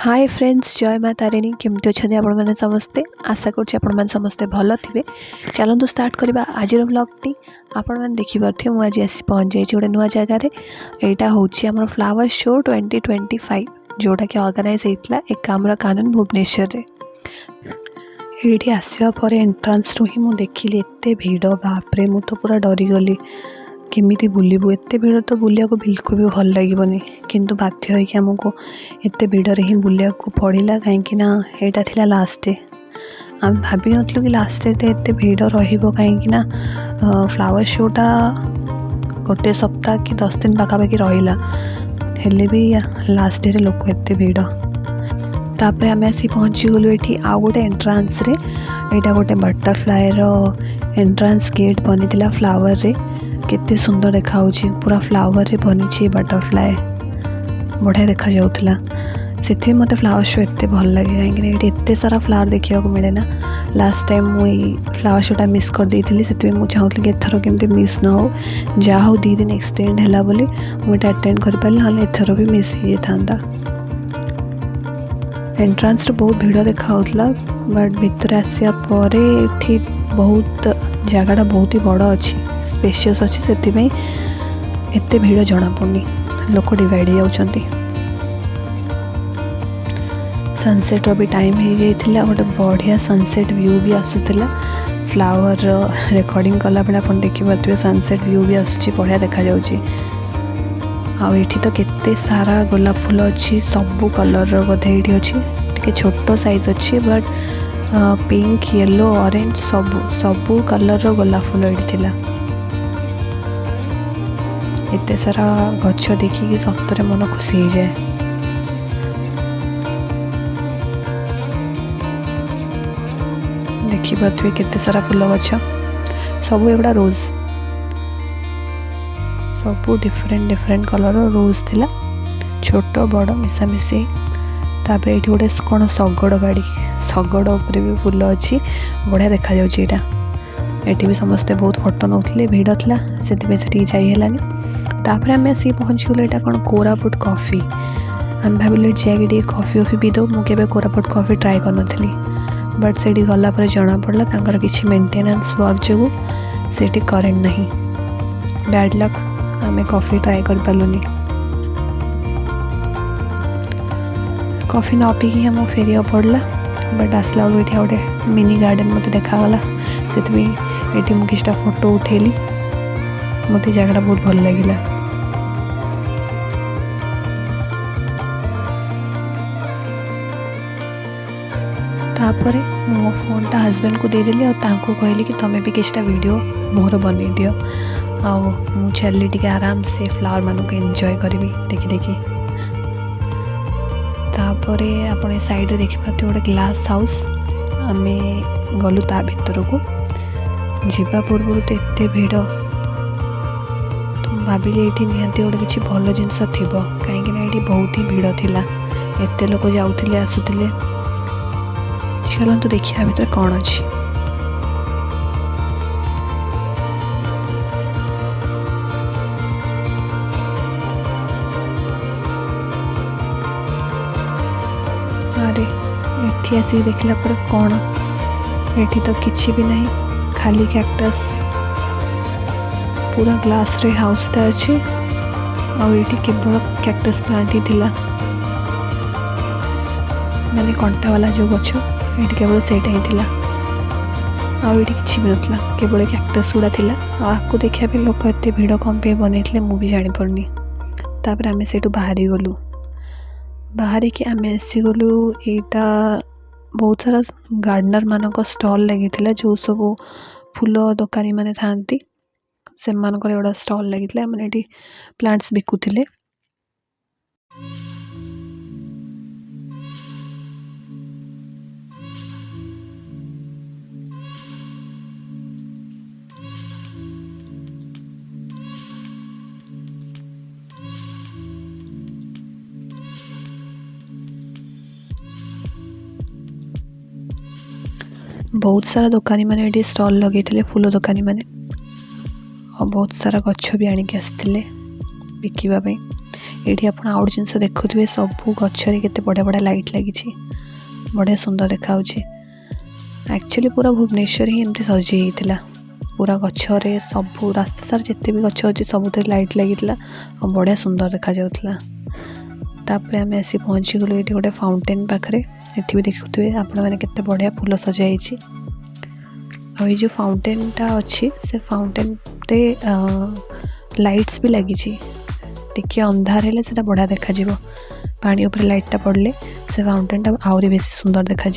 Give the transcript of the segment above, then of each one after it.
Hi friends, जय माँ तारिणी। केमती अच्छा आपण मैंने समस्ते? आशा करें समस्ते भल थे। चलतु स्टार्ट करवा आज व्लॉगटी। आपण मैंने देखिपे मुझे आज पहुँच जाइए गोटे नुआ जगार। यहाँ हूँ फ्लावर शो 2025 जोटा कि ऑर्गेनाइज होता एकाम्र कानून भुवनेश्वर। ये आसवा पर एंट्रांस रू ही मुझे देखिली एत भिड़, बापरे मु तो पूरा डरीगली। केमिति बुलू एत भिड़ तो बुलिया को बिल्कुल भी भल लगे, किंतु बाध्य होइक आमको एत भिड़े ही बुलिया को पड़ा कहीं यहाँ था लास्ट डे। आम भाभी नु कि लास्ट डे एत भिड़ रही फ्लावर शोटा गोटे सप्ताह कि 10 दिन पाखापाखि रहा हेले भी लास्ट डे लोक एत भिड़। तापर आम आसी पहुँची गलु ये आउ गोटे एंट्रांस रे। यहाँ गोटे बटरफ्लाई एंट्रांस गेट बनी फ्लावर रे। केते सुंदर देखा पूरा फ्लावर रे बनी बटरफ्लाई, बढ़िया देखा जाउथला। से मत फ्लावर शो एत भल लगे कहीं एत सारा फ्लावर देखा मिले ना। लास्ट टाइम मुई फ्लावर शोटा मिस कर देती से चाहूली कि एथर केमती मिस न हो। जा हो 2 दिन एक्सटेंड है बोली मुझे अटेंड कर पारे ना, एथर भी मिस हो था। एंट्रांस बहुत भिड़ देखा बट भितर आसिया पर ये बहुत जगटा बहुत ही बड़ अच्छी स्पेशियस अच्छी से एत भिड़ जना पड़नी, लोक डिवाइड हो जाती। सनसेट भी टाइम हो जाता, गोटे बढ़िया सनसेट व्यू भी आसूला। फ्लावर रेकर्डिंग कला बेले आप देखिए सनसेट व्यू भी आसूँ, बढ़िया देखा जाउची। आठी तो केते सारा गोलाप फूल अच्छी, सबू कलर बोधे ये अच्छी। टे छोट साइज अच्छी बट पिंक येलो ऑरेंज सबू कलर गोलाप फूल ये थिला। एते सारा गछ देखिकी सतरे मन खुशी हो जाए। देखिए केते सारा फूल गछ सबू एगुड़ा रोज, सबू डिफरेंट कलर रोज थिला, छोट बड़ मिसामिशी। तापर ये गोटे कौन शगड़ गाड़ी, शगड़ उपर भी फूल अच्छी, बढ़िया देखा जाउची। ये भी समस्ते बहुत फोटो नौले, भिड़ था से जाइलानी। तापर आम आसी पहुँची गलु यहाँ कौन कोरापुट कॉफी। आम भाविलु जाए कॉफी वॉफी पी दो। मुझे कोरापुट कॉफी ट्राए कर नी, बट से गलापर जना पड़ा तांकर किसी मेंटेनेंस वर्क जो से करेन्ट नहीं। बैड लक, आम कॉफी ट्राए कर पालुनी। कॉफी न पीकी आम फेरिया पड़ा, बट आसला बेलू ये गोटे मिनी गार्डन मत देखागला से मुझे किसी फोटो उठेली। मत जगह बहुत भल लगिला। तापर मो फोनटा हस्बैंड को देदेली और कहली कि तुम्हें भी किसी वीडियो मोर बन दियो। मु चलली टी आराम से फ्लावर मानू एंजॉय करी देखी देखी। तापर आप साइड देखिपे गोटे ग्लास हाउस। आम गलु ता भीतर को जीवा पूर्व तो एत भिड़, तो भाविली ये निहाती गोटे किसी भल जिनस थी कहीं ये बहुत ही भिड़ थिला, एत लोक जाऊले आसुले। चलतु देखिए भीतर कौन अच्छी। अरे ये आसिक देखला पर कौन, ये तो किसी भी नहीं, खाली कैक्टस। पूरा ग्लास रे हाउस टा अच्छी, आठी केवल कैक्टस प्लांट ही थिला, माने कंटा वाला जो गछ ये केवल सेटा ही थिला। आठी किसी भी नथला, केवल कैक्टस गुड़ा थिला। आपको देखिया भी लोक एत भिड़ कम पे बनईले मु भी जानी पड़नी। तापर आमे सेटू बाहरी गलु, बाहर कि आम आसी गलु यहाँ बहुत सारा गार्डनर मानक स्टॉल लगी जो सब फूल दुकानी माने थांती से गोटे स्टॉल लगी मैंने प्लांट्स बिकुले। बहुत सारा दुकानी मैंने ये स्टॉल लगे फूल दुकानी मैंने, और बहुत सारा गछ भी आणिक आसते बिकवाई। ये आप आउट जिन देखुए सब गचरे के बढ़िया बढ़िया लाइट लगी बढ़िया सुंदर देखा एक्चुअली पूरा भुवनेश्वर ही एमती सजी होता पूरा गचरे सब रास्ता सार जिते भी गच अच्छे सब लाइट लगी बढ़िया सुंदर देखा जाऊला। तापर आम आसी पहुँची गलु ये गोटे फाउंटेन पाखे ये भी देखुए आपण मैंने केते बढ़िया फूल सजाई आ जो फाउंटेनटा अच्छी से फाउंटेन रे लाइट्स भी लगी टिके अंधार है से बढ़िया देखा पानी ऊपर लाइटटा पड़े से फाउंटेनटा आहरी बेस सुंदर देखा।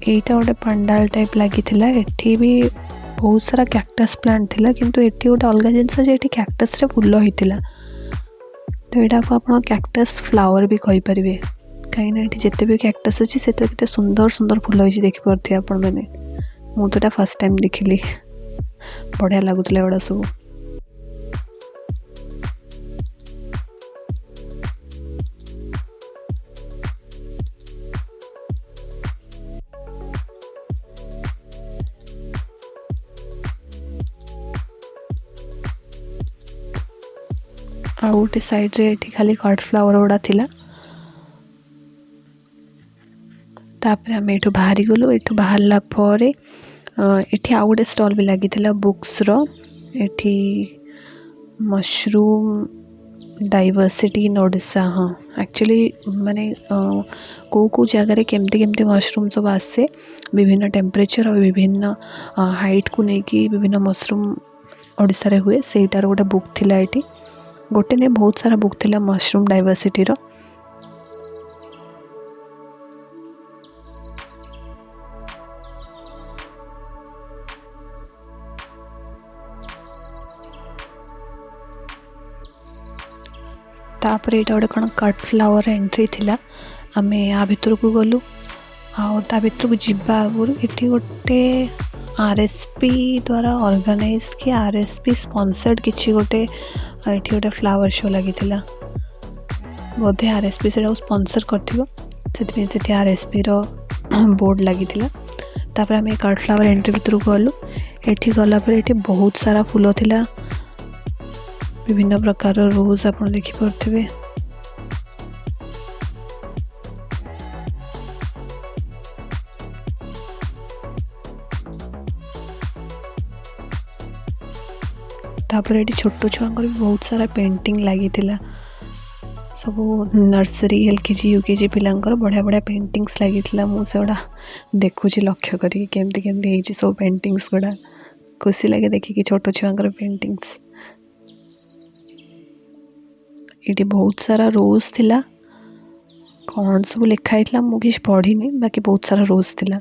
एटा गोटे पंडाल टाइप लगी एठी भी बहुत सारा कैक्टस प्लांट थिला किंतु एठी गोटे अलग जिनस जे एठी कैक्टस रे फूल होइतिला तो एटा को आपण कैक्टस फ्लावर भी कहि परिबे कहीं ना एठी जेते भी कैक्टस अछि सेते केते सुंदर सुंदर फूल होइछि देखि परथि आपण माने मु तो फर्स्ट टाइम देखिली बढ़िया लागुतले एडा सब। आ गोटे साइड रे एठी खाली कट फ्लावर गुड़ा थिला तापर आम एठू बाहरी गलु एठू बाहरला परे एठी आ गोटे स्टॉल भी लगी बुक्स रो एठी मशरूम डाइवर्सिटी इन ओडिशा। हाँ एक्चुअली माने को जगह केमती केमती मशरूम सब आसे विभिन्न टेम्परेचर और विभिन्न हाइट को लेकिन विभिन्न मशरूम ओडिशा रे हुए सेटार गोटे बुक थिला एठी गोटे ने बहुत सारा बुक थिला मशरूम डाइवर्सिटी रो। तापर एटा गोटे कौन कट फ्लावर एंट्री थिला आमे आ भितर को गलु आ भितर को जिबा आगुर एठी गोटे आरएसपी द्वारा ऑर्गेनाइज कि आरएसपी स्पॉन्सर्ड किछि गोटे एठी गोटे फ्लावर शो लगी थिला बोधे आरएसपी से स्पॉन्सर करथिबो सेति सेति आरएसपी रो बोर्ड लगी थिला। तापर आमे कट फ्लावर एंट्री भितर को गलु एठी गला पर एठी बहुत सारा फूल थिला विभिन्न प्रकार रोज आप देखी पारे तापर ये छोट छुआंकर भी बहुत सारा पेंटिंग लगी सब नर्सरी एलकेजी यूकेजी पिलांकर बढ़िया बढ़िया पेंटिंग्स लगी मुझे देखुची लक्ष्य करी केमती केमती सब पेंटिंग्स गुड़ा खुशी लगे देखिए छोट छुआंकर पेंटिंग्स ये बहुत सारा रोज थिला कौन सब लिखाई मुझे किसी पढ़ी बाकी बहुत सारा रोज थिला।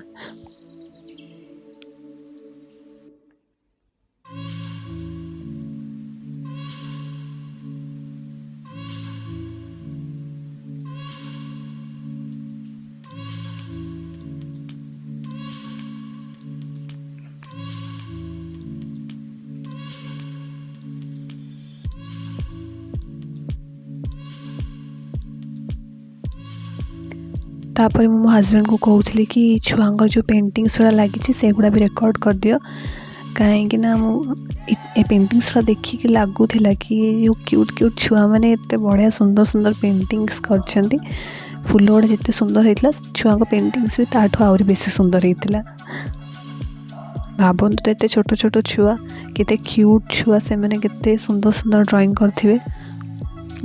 तापर मो हस्बैंड को कहूली कि छुआंकर जो पेंटिंग्स गुड़ा लगी से गुड़ा भी रेकर्ड कर दियो कहीं ए पेंटिंग्स गुड़ा देखिक लगुला कि जो क्यूट क्यूट छुआ मैंने एत बढ़िया सुंदर सुंदर पेंटिंग्स कर फूल गुड़ा जिते सुंदर होता छुआ पेंटिंग्स भी ताठू आहरी बेसी सुंदर होता भावतु तो एत छोट छोट छुआ केते क्यूट छुआ से मैंने केते सुंदर सुंदर ड्राइंग करथिबे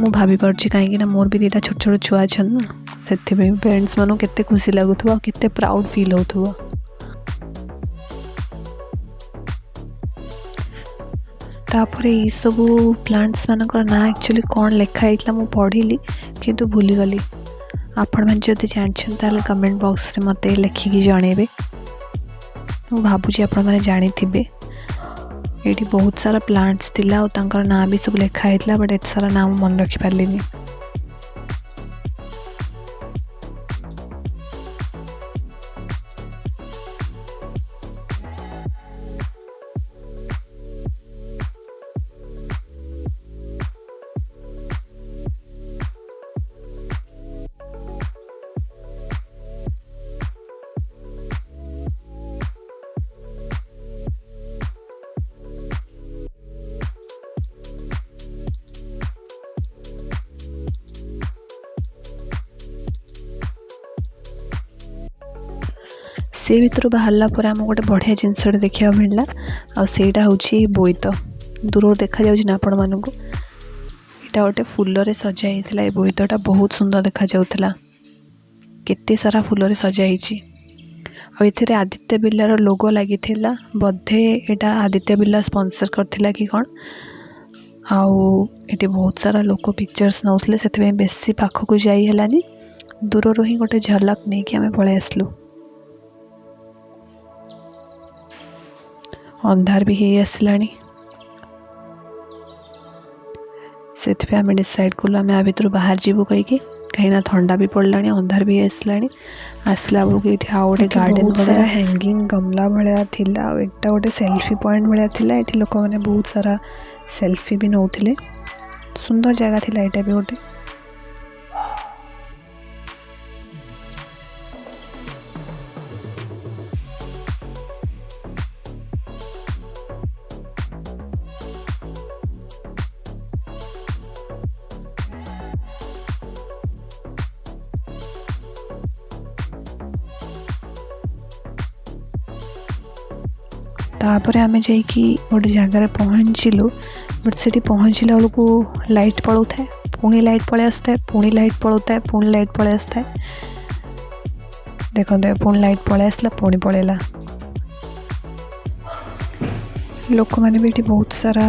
मु भाभी पार्ची कहीं मोर भी दीटा छोट छोट छुआ छन से पेरेंट्स मानू केते खुशी लगुथुवा केते प्राउड फील होथुवा। तापर ये सब प्लांट्स मानकर ना एक्चुअली कौन लिखाई मु पढ़िली किंतु भूली गली आपण मैंने जदि जानछन ताले कमेंट बॉक्स रे मते लिखिकी जणेबे मु भाबुची आपण माने जानि थिबे। एठी बहुत सारा प्लांट्स थिला और तांकर ना भी सब लिखाई बट एत सारा नाम मन रखी पारलिनी। से भितर बाहरला पर आम गोटे बढ़िया जिनसटे देखा मिलला आईटा हूँ बोईत दूर देखा जाऊँ आपण मानक यहाँ गोटे फूल सजा होता बोईतटा बहुत सुंदर देखा जाऊला केते सारा फूल सजाई आउ आदित्य बिर्लार लोगो लगी बोधे यहाँ आदित्य बिर्ला स्पॉन्सर करथिला कि कौन आउ ये बहुत सारा लोक पिक्चर्स नौले से बेसी पाखक जाई हेलानी दूर ही गोटे झलक नहीं कि आम पलि आसलु अंधार भी हो आसलानी से आम डिसाइड कलु आम भितर बाहर जीवु कहीं कहीं ठंडा भी पड़ला अंधार भी आसला आसला बेलू ये आउ गोटे गार्डन सारा हैंगिंग गमला भाया थिला एटा गोटे सेल्फी पॉइंट भाया थिला ये लोक मैंने बहुत सारा सेल्फी भी नौथिले सुंदर जगह थिला एटा भी गोटे तापर आमे जाइकी गोटे जगार पहुँचलु बट से पहुँचला बेलू लाइट पलू था पुणी लाइट पलि आसता है पुणी लाइट पलू था पुणी लाइट पलि आसता है देखते पुणी लाइट पलि आसला पुणी पलैला लोक मैंने भी बहुत सारा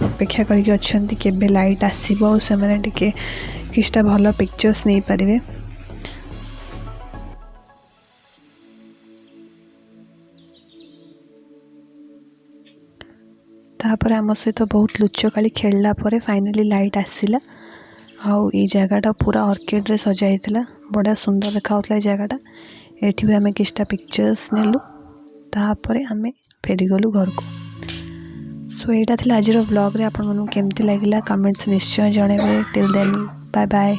अपेक्षा करके अच्छे केबे लाइट आसो से मैंने किछटा भल पिक्चर्स नहीं पारे तापर आम सहित बहुत लुचकाली खेलला फाइनाली लाइट आसला आउ ये जगहटा पूरा ऑर्किड रे सजा होता बढ़िया सुंदर देखा जगहटा ये भी आम किछटा पिक्चर्स नेलु तापर आम फेरीगलु घर को सो यहाँ आज व्लॉग रे आपण केमती लगिला कमेंट्स निश्चय जनइबे टिल देन बाय बाय।